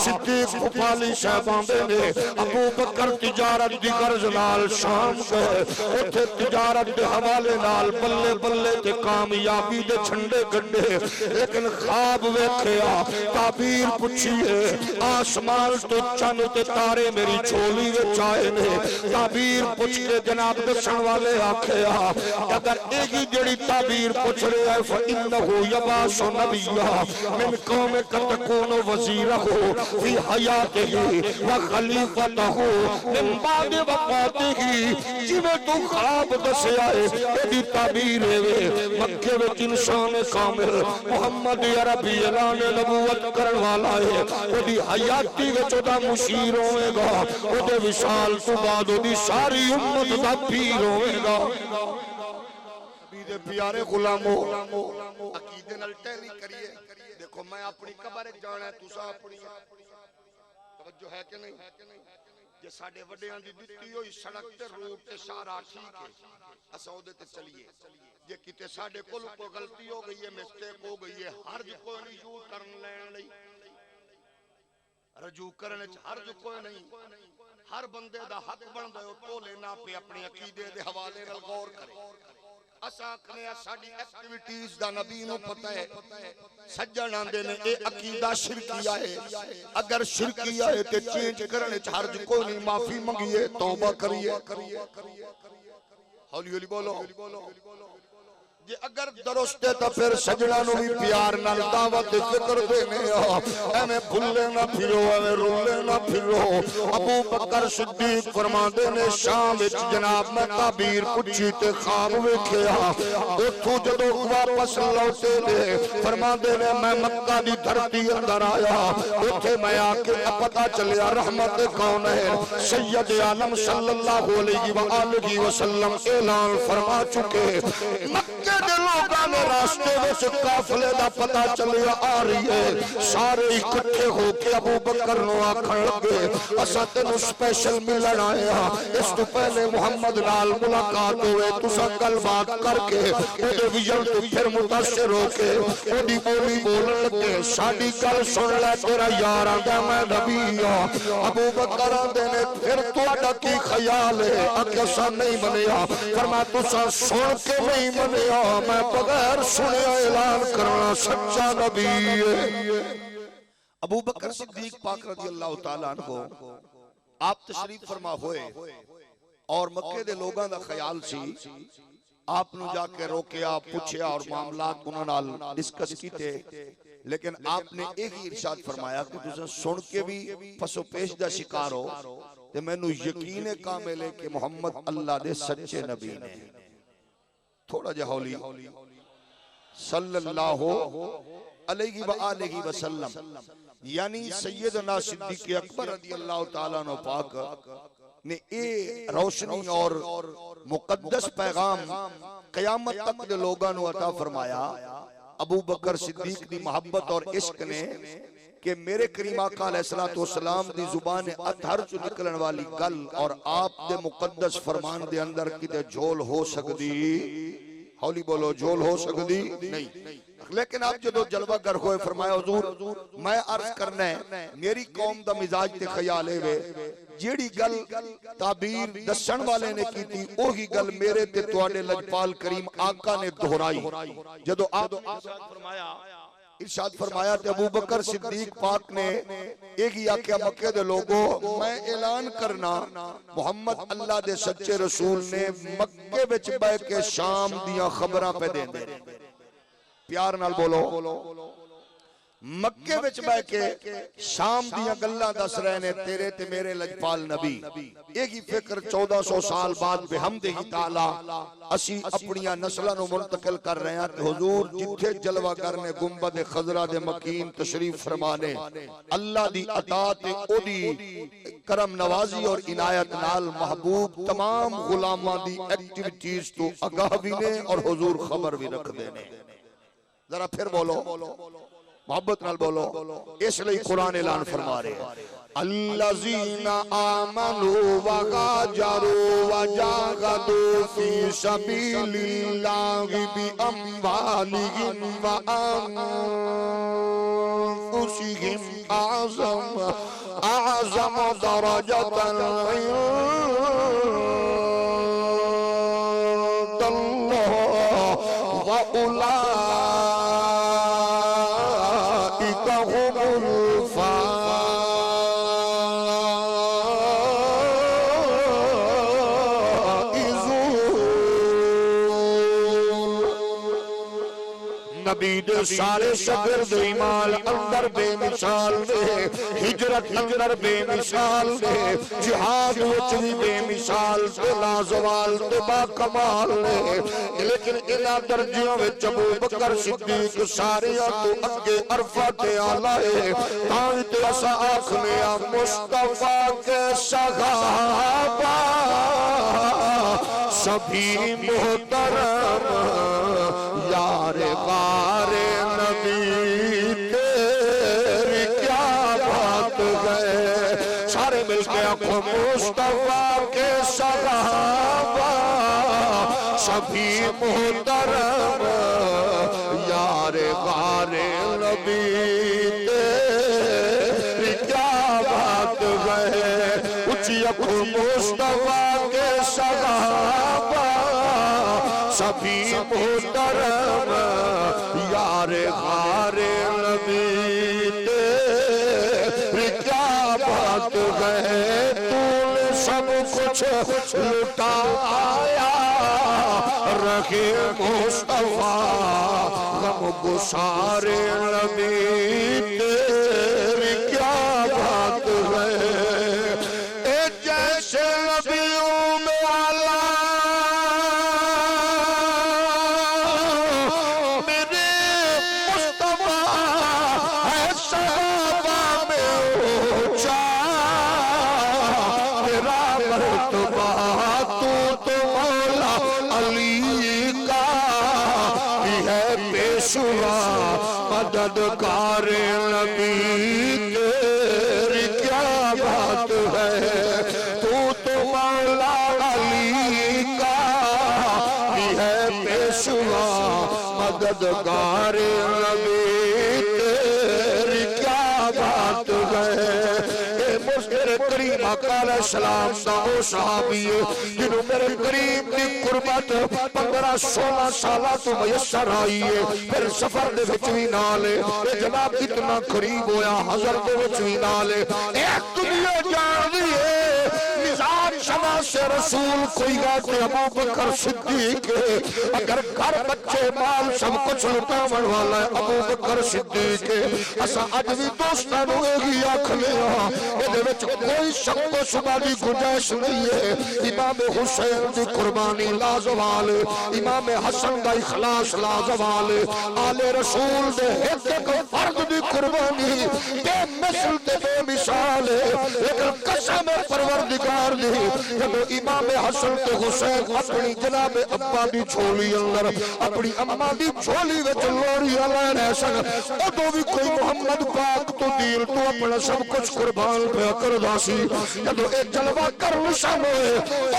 صدیق خفالی صاحبان نے ابو بکر تجارت دی غرض نال شام گئے اتھے تجارت دے حوالے نال بلے بلے تے کامیابی دے چھنڈے گڈے لیکن خواب ویکھیا تعبیر پوچھیے آسمان تو چند تے تارے میری جھولی وچ آئے نے تعبیر پوچھ کے جناب دسن والے آکھیا اگر ایگی جڑی تعبیر پوچھ رہے ہیں فَإِنَّهُ يَبَاسُ نَبِيًّا مِنْ قَوْمِكَ تَكُونُ وَزِيرَهُ فِي حَيَاتِهِ وَخَلِيفَتَهُ مِنْ بَعْدِ وَفَاتِهِ جویں تو خواب دسے آئے ایدی تعبیر ہے مکے وچ انسان کامل محمد عربی اعلان نبوت کرن والا ہے ایدی حیاتی وچ دا مشیر ہوئے گا اودے وصال تو بعد اودی ساری امت دا پیر ہوئے گا پیارے غلاموں عقیدے نال ٹہلی کریے دیکھو میں اپنی قبر جانا ہے تسا اپنی توجہ ہے کہ نہیں جے ساڈے وڈیاں دی دتی ہوئی سڑک تے روٹ تے سارا ٹھیک ہے اساں اودے تے چلیے جے کتے ساڈے کول کوئی غلطی ہو گئی ہے مسٹیک ہو گئی ہے حرج کوئی نہیں یو کرن لین لئی رجوع کرنے چ حرج کوئی نہیں ہر بندے دا حق بندا ہے تولے نہ پہ اپنے عقیدے دے حوالے نال غور کرے اساں کنے ساڈی ایکٹیویٹیز دا نبی نو پتہ ہے سجن آندے نے اے عقیدہ شرکیہ ہے اگر شرکیہ ہے تے چینج کرنے چ حرج کوئی نہیں معافی منگیے توبہ کریے ہولی ہولی بولو جے اگر درست ہے تو پھر سجنہ نو بھی پیار نال دعوت فکر دینے ایمیں بھلے نہ پھرو ایمیں رولے نہ پھرو ابو بکر صدیق فرما دینے شام وچ جناب میں تعبیر پوچھی تے خواب ویکھیا اتھوں جدو واپس لوٹے دے فرما دینے میں مکہ دی دھرتی اندر آیا اتھے میں آکے پتہ چلیا رحمت کون ہے سید عالم صلی اللہ علیہ وآلہ وسلم اعلان فرما چکے مکہ دے لوگاں نے راستے وچ قافلے دا پتہ چلیا آ رہی ہے سارے اکٹھے ہو کے ابو بکر نو آکھن لگے اساں تینوں سپیشل ملن آئے ہاں اس تو پہلے محمد نال ملاقات ہوئے تساں گل بات کر کے اودے ویژن تو پھر متاثر ہو کے اودی بولی بولن لگے ساڈی گل سن لے تیرا یار آندا میں نبی ہاں ابو بکر آندے نے پھر تہاڈا کی خیال ہے اکھے اساں نہیں منیا فرمایا تساں سن کے نہیں منیا میں بغیر سنے اعلان کرنا سچا نبی ہے ابو بکر صدیق پاک رضی اللہ تعالیٰ عنہ آپ تشریف فرما ہوئے اور مکے دے لوگاں دا خیال سی آپ نو جا کے روکیا پوچھیا اور معاملات انہوں نال ڈسکس کیتے لیکن آپ نے ایک ہی ارشاد فرمایا کہ تساں سن کے بھی پس و پیش دا شکار ہو تے مینوں یقین کامل ہے کہ محمد اللہ دے سچے نبی نے تھوڑا جا ہولی صلی اللہ علیہ وآلہ وسلم یعنی سیدنا صدیق اکبر رضی اللہ تعالیٰ عنہ پاک نے اے روشنی اور مقدس پیغام قیامت تک دے لوگاں نو عطا فرمایا ابو بکر صدیق دی محبت اور عشق نے کہ میرے کریم آقا علیہ السلام دی زبان اطہر چو نکلن والی گل اور آپ دے مقدس فرمان دے اندر کتے جھول ہو سکدی ہولی بولو جھول ہو سکدی نہیں لیکن آپ جدو جلوہ گر ہوئے فرمایا حضور میں عرض کرنا ہے میری قوم دا مزاج تے خیال ہے جیڑی گل تعبیر دسن والے نے کی تھی وہی گل میرے تے تواڈے لجپال کریم آقا نے دہرائی جدو آپ ارشاد فرمایا تے ابو بکر صدیق پاک نے ایک ہی آکھیا مکہ دے لوگوں میں اعلان کرنا محمد اللہ دے سچے رسول نے مکے وچ بہ کے شام دیاں خبراں پہ دے دے پیار نال بولو مکے وچ بہ کے شام دیاں گلاں دس رہے نے تیرے تے میرے لجپال نبی ایک ہی فکر 1400 سال بعد بحمدہ تعالی اسی اپنیاں نسلاں نو منتقل کر رہے ہیں کہ حضور جتھے جلوہ گر نے گنبد خضرا دے مکین تشریف فرمانے اللہ دی اطاعت او دی کرم نوازی اور عنایت نال محبوب تمام غلاماں دی ایکٹیویٹیز تو آگاہ بھی نے اور حضور خبر بھی رکھ دینے ذرا پھر بولو محبت نال بولو، اس لئے قرآن اعلان فرما رہے ہیں الذین آمنوا وہاجروا وجاہدوا فی سبیل اللہ باموالہم وانفسہم اعظم درجۃ عند اللہ وأولئک هم نبی دے سارے شگرد ایمان اندر بے مثال دے، ہجرت اندر بے مثال دے، جہاد وچوی بے مثال دے، لازوال دے با کمال دے، لیکن انہا درجیوں وچ ابو بکر صدیق ساریاں تو اگے عرفہ تے آلائے تاوی تے اسا آکھنے مصطفیٰ کے صحابہ سبھی محترم یار غار نبی تیری کیا بات ہے، سارے مل کے آنکھوں مصطفیٰ کے صحابہ سبھی محترم یار غار نبی تیری کیا بات ہے، اچھی آنکھوں مصطفیٰ کے صحابہ سبھی محترم یار غار نبی تیری کیا بات ہے، تو نے سب کچھ لٹایا رکھے مصطفیٰ غم گسار نبی تیری کیا بات ہے، اے جیسے نبیوں میں اللہ مددگار نبی تیری کیا بات ہے، تو مولا علی کا بھی ہے پیشوا مددگار نبی تیری کیا بات ہے، اے میرے کریم آقا علیہ السلام دا او صحابی جنہوں میرے کریم دی قربت 15-16 سالہ تو میسر آئی ہے، پھر سفر دے وچوی نالے اے جناب اتنا قریب ہویا حضر دے وچوی نالے ایک دنیا جان دیئے مزاج شما سے رسول کوئی گا کہ ابو بکر صدیق اگر گھر بچے مال سب کچھ لٹاون والا ہے ابو بکر صدیق اسا اج بھی دوستانوں ایگی آکھ لیا یہ وچ کوئی شک و شبہ دی گنجائش نہیں ہے، امام حسین دی قربانی لازوال، امام حسن دا اخلاص لازوال، آل رسول دے ایک فرد دی قربانی بے مثل تے بے مثال ہے، لیکن قسم پروردگار دی جب امام حسن تے حسین اپنی جناب ابا دی جھولی اندر اپنی اما دی جھولی وچ لوڑی اللہ رہ سک ادو بھی کوئی محمد پاک تو دل تو اپنا سب کچھ قربان پہ کر داسی جدو ایک جلوہ کر نشان ہوئے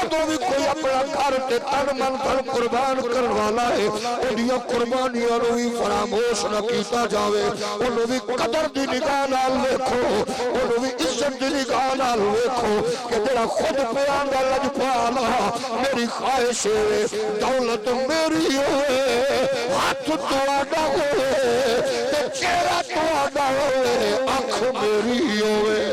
ادو بھی کوئی اپنا گھر تے تن من پر قربان کر والا ہے، انہی قربانیاں روی فراموش نہ کیتا جاوے، انہوں بھی قدر دی نگاہ نال ویکھو، انہوں بھی عزت دی نگاہ نال ویکھو کہ تیرا خود پہ آنگا لج پالا میری خواہش ہے دولت میری ہوئے ہاتھ تو آڈا ہوئے چہرہ تو آڈا ہوئے آنکھ میری ہوئے